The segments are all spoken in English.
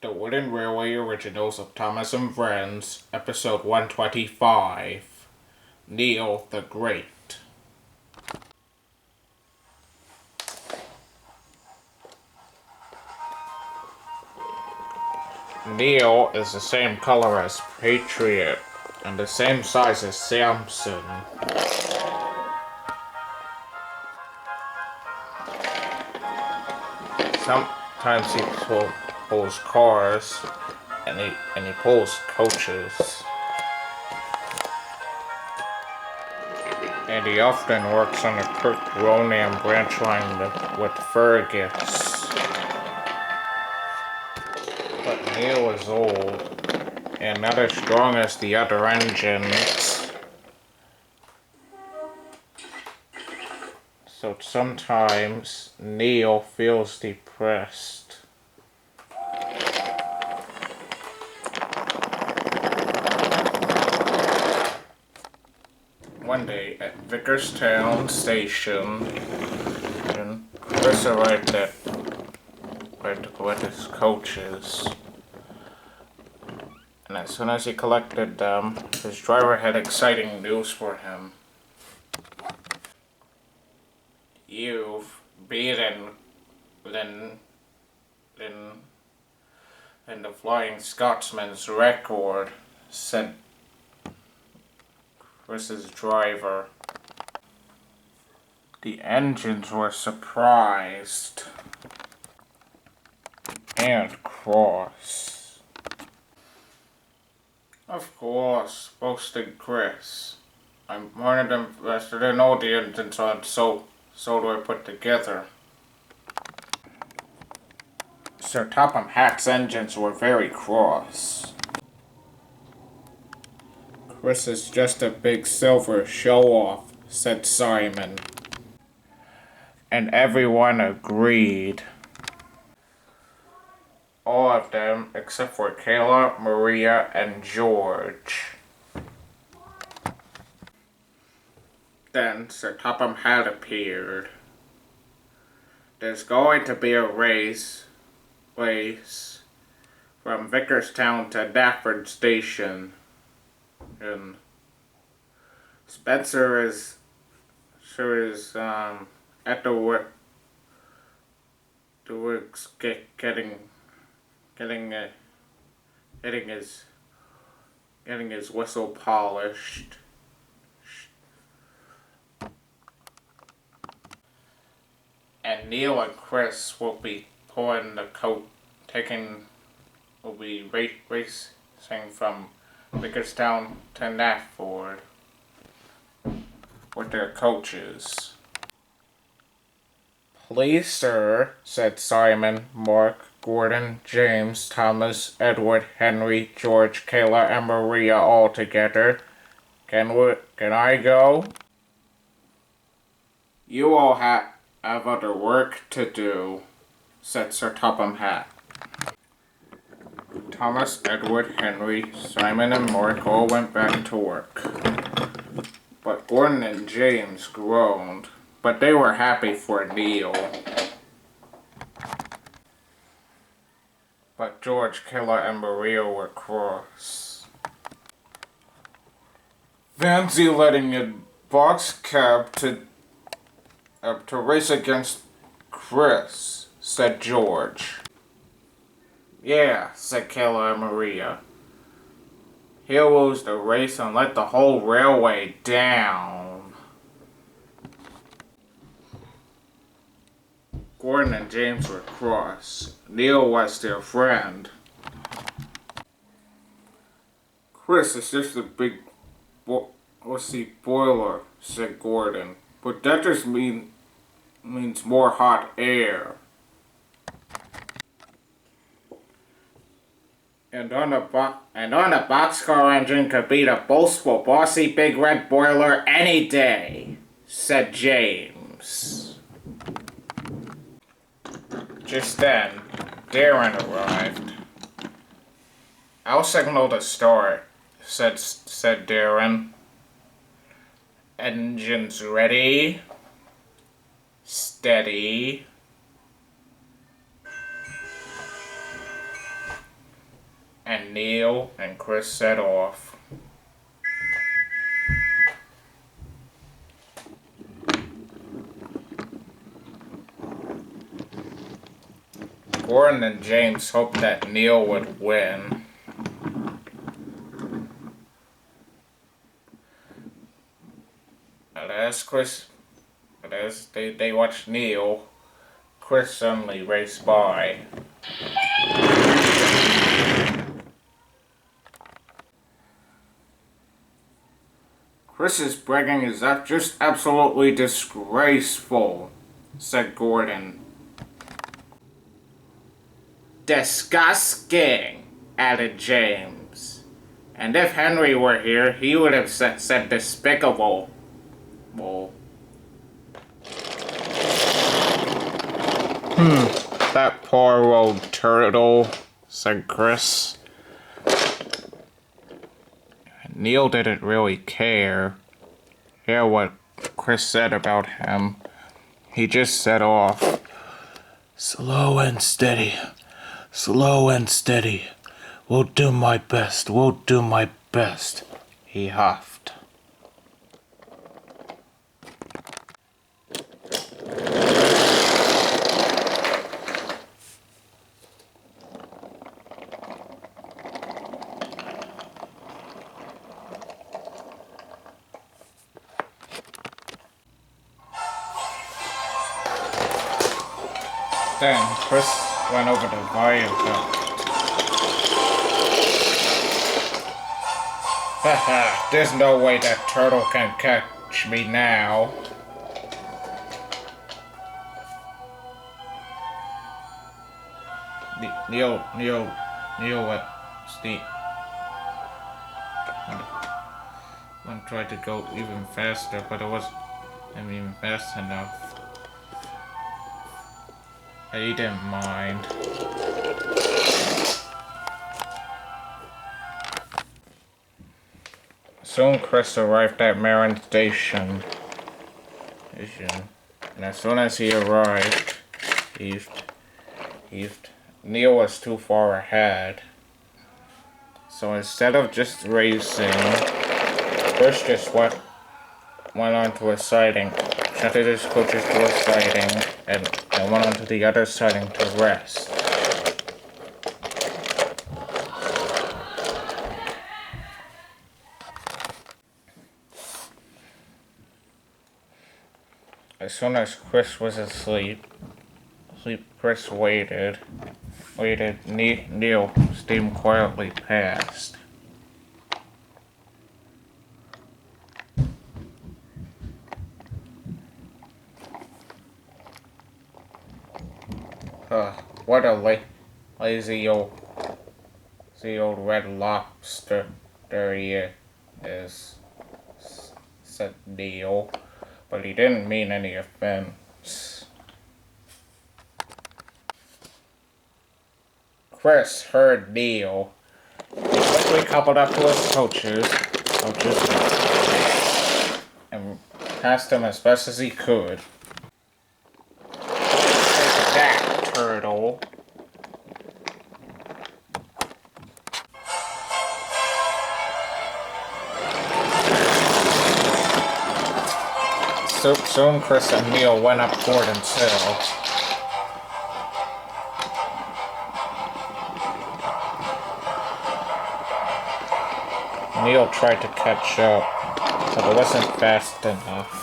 The Wooden Railway Originals of Thomas and Friends, Episode 125, Neil the Great. Neil is the same color as Patriot, and the same size as Samson. Sometimes he pulls cars, and he pulls coaches. And he often works on the Kirk Ronan branch line with Fergus. But Neil is old, and not as strong as the other engines. So sometimes Neil feels depressed. One day at Vickerstown Station, Chris arrived with his coaches. And as soon as he collected them, his driver had exciting news for him. You've beaten in the Flying Scotsman's record, said Chris's driver. The engines were surprised and cross. Of course, boasted Chris. I'm more invested in all the engines on, so do I put together. Sir Topham Hatt's engines were very cross. Chris is just a big silver show-off, said Simon. And everyone agreed. All of them except for Kayla, Maria, and George. Then Sir Topham Hatt appeared. There's going to be a race from Vickerstown to Dafford Station. And Spencer is at the works getting his whistle polished. And Neil and Chris will be racing from Vickerstown to Nafford with their coaches. Please, sir, said Simon, Mark, Gordon, James, Thomas, Edward, Henry, George, Kayla, and Maria all together. Can I go? You all have other work to do, said Sir Topham Hatt. Thomas, Edward, Henry, Simon, and Mark all went back to work. But Gordon and James groaned, but they were happy for Neil. But George, Kayla, and Maria were cross. Fancy letting a box cab to race against Chris, said George. Yeah, said Kayla and Maria. He'll lose the race and let the whole railway down. Gordon and James were cross. Neil was their friend. Chris is just a big wussy boiler, said Gordon. But that just means more hot air. And on a boxcar engine could beat a boastful, bossy, big red boiler any day, said James. Just then, Darren arrived. I'll signal to start, said Darren. Engines ready. Steady. and Neil and Chris set off. Gordon and James hoped that Neil would win. But as they watched Neil, Chris suddenly raced by. Chris's bragging is just absolutely disgraceful, said Gordon. Disgusting, added James. And if Henry were here, he would have said despicable. Well, that poor old turtle, said Chris. Neil didn't really care. Hear what Chris said about him. He just set off. Slow and steady. Slow and steady. We'll do my best. We'll do my best. He huffed. Then Chris went over the viaduct. Haha, there's no way that turtle can catch me now. Neil, Steve. One tried to go even faster, but it wasn't even fast enough. He didn't mind. Soon Chris arrived at Marin Station. And as soon as he arrived, Neil was too far ahead. So instead of just racing, Chris just went on to a siding, shunted his coaches to a siding, and went on to the other siding to rest. As soon as Chris was asleep, Chris waited. Neil steamed quietly past. What a lazy old red lobster there he is, said Neil, but he didn't mean any offense. Chris heard Neil. He quickly coupled up to his coaches, and passed him as best as he could. That turtle. Soon Chris and Neil went up Gordon's hill. Neil tried to catch up, but it wasn't fast enough.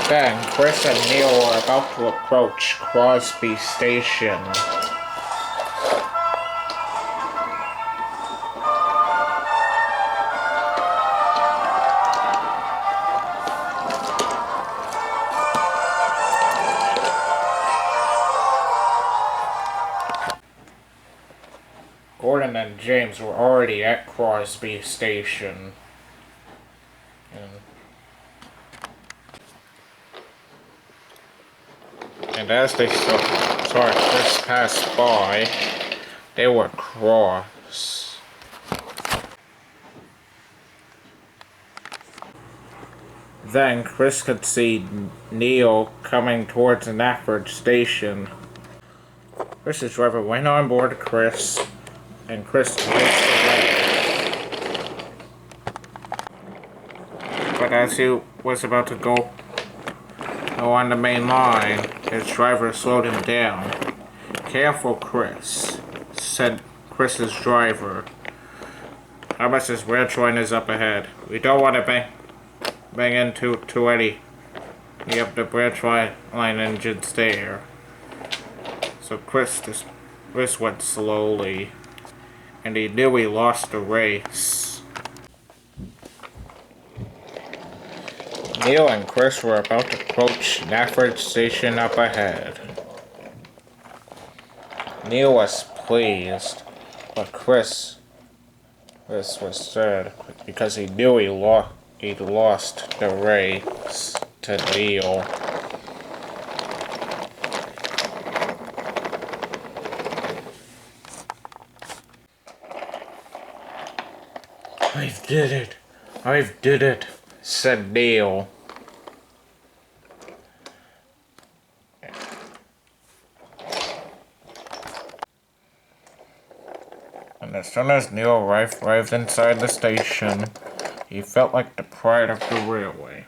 Then, Chris and Neil were about to approach Crosby Station. and James were already at Crosby Station. And as they saw Chris pass by, they were cross. Then Chris could see Neil coming towards Nafford Station. Chris's driver went on board Chris, and Chris raced away. But as he was about to go on the main line, his driver slowed him down. "Careful, Chris," said Chris's driver. "Thomas's red line is up ahead. We don't want to bang into any of the branch line engines there." So Chris went slowly, and he knew he lost the race. Neil and Chris were about to approach Nafford Station up ahead. Neil was pleased, but Chris was sad because he knew he'd lost the race to Neil. I did it, said Neil. And as soon as Neil arrived inside the station, he felt like the pride of the railway.